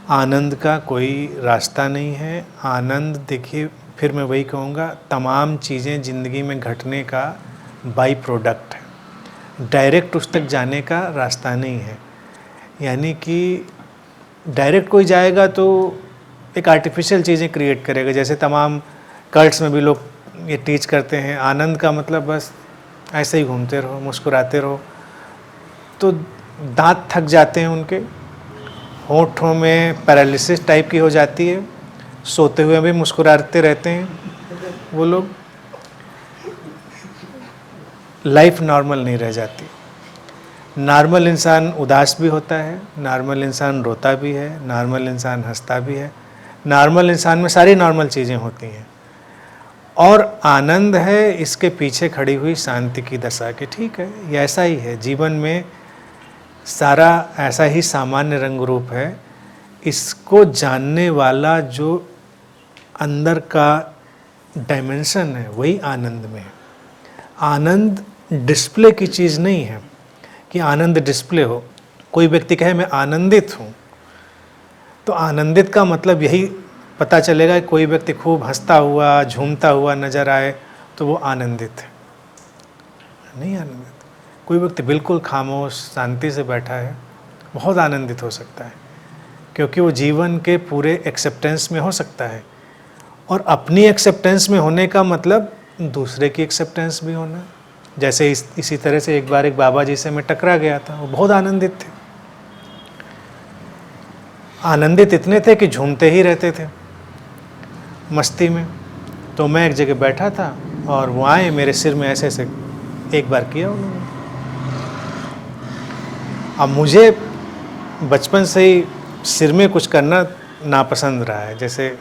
आनंद का कोई रास्ता नहीं है। आनंद देखिए, फिर मैं वही कहूँगा, तमाम चीज़ें ज़िंदगी में घटने का बाई प्रोडक्ट है, डायरेक्ट उस तक जाने का रास्ता नहीं है। यानी कि डायरेक्ट कोई जाएगा तो एक आर्टिफिशियल चीज़ें क्रिएट करेगा। जैसे तमाम कल्ट्स में भी लोग ये टीच करते हैं, आनंद का मतलब बस ऐसे ही घूमते रहो, मुस्कुराते रहो, तो दांत थक जाते हैं उनके, होंठों में पैरालिसिस टाइप की हो जाती है, सोते हुए भी मुस्कुराते रहते हैं वो लोग, लाइफ नॉर्मल नहीं रह जाती। नॉर्मल इंसान उदास भी होता है, नॉर्मल इंसान रोता भी है, नॉर्मल इंसान हंसता भी है, नॉर्मल इंसान में सारी नॉर्मल चीज़ें होती हैं। और आनंद है इसके पीछे खड़ी हुई शांति की दशा के। ठीक है, ये ऐसा ही है, जीवन में सारा ऐसा ही सामान्य रंग रूप है। इसको जानने वाला जो अंदर का डायमेंशन है वही आनंद में है। आनंद डिस्प्ले की चीज़ नहीं है कि आनंद डिस्प्ले हो। कोई व्यक्ति कहे मैं आनंदित हूँ, तो आनंदित का मतलब यही पता चलेगा कि कोई व्यक्ति खूब हंसता हुआ झूमता हुआ नज़र आए तो वो आनंदित है। नहीं आनंदित। कोई व्यक्ति बिल्कुल खामोश शांति से बैठा है, बहुत आनंदित हो सकता है, क्योंकि वो जीवन के पूरे एक्सेप्टेंस में हो सकता है। और अपनी एक्सेप्टेंस में होने का मतलब दूसरे की एक्सेप्टेंस भी होना। जैसे इसी तरह से एक बार एक बाबा जी से मैं टकरा गया था, वो बहुत आनंदित थे, आनंदित इतने थे कि झूमते ही रहते थे मस्ती में। तो मैं एक जगह बैठा था और वो आए, मेरे सिर में ऐसे ऐसे एक बार किया उन्होंने। अब मुझे बचपन से ही सिर में कुछ करना नापसंद रहा है। जैसे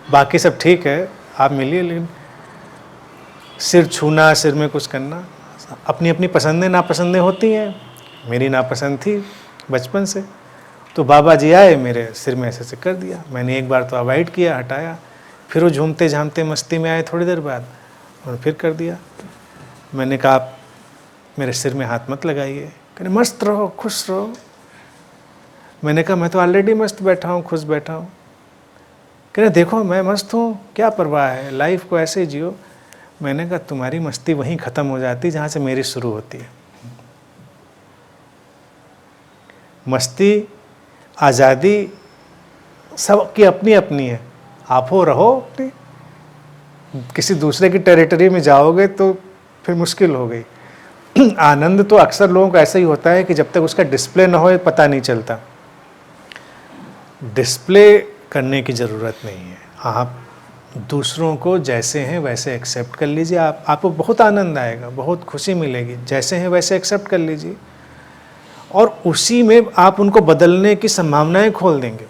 बाकी सब ठीक है, आप मिलिए, लेकिन सिर छूना, सिर में कुछ करना, अपनी अपनी पसंदें नापसंदें होती हैं। मेरी नापसंद थी बचपन से। तो बाबा जी आए, मेरे सिर में ऐसे ऐसे कर दिया। मैंने एक बार तो अवॉइड किया, हटाया, फिर वो झूमते झामते मस्ती में आए थोड़ी देर बाद और फिर कर दिया। मैंने कहा आप मेरे सिर में हाथ मत लगाइए। कहने मस्त रहो, खुश रहो। मैंने कहा मैं तो ऑलरेडी मस्त बैठा हूँ, खुश बैठा हूँ। कहने देखो मैं मस्त हूँ, क्या परवाह है, लाइफ को ऐसे जियो। मैंने कहा तुम्हारी मस्ती वहीं ख़त्म हो जाती जहाँ से मेरी शुरू होती है। मस्ती, आज़ादी सबकी अपनी अपनी है। आप हो रहो, किसी दूसरे की टेरिटरी में जाओगे तो फिर मुश्किल हो गई। आनंद तो अक्सर लोगों को ऐसा ही होता है कि जब तक उसका डिस्प्ले ना हो पता नहीं चलता। डिस्प्ले करने की ज़रूरत नहीं है। आप दूसरों को जैसे हैं वैसे एक्सेप्ट कर लीजिए। आपको बहुत आनंद आएगा, बहुत खुशी मिलेगी। जैसे हैं वैसे एक्सेप्ट कर लीजिए और उसी में आप उनको बदलने की संभावनाएं खोल देंगे।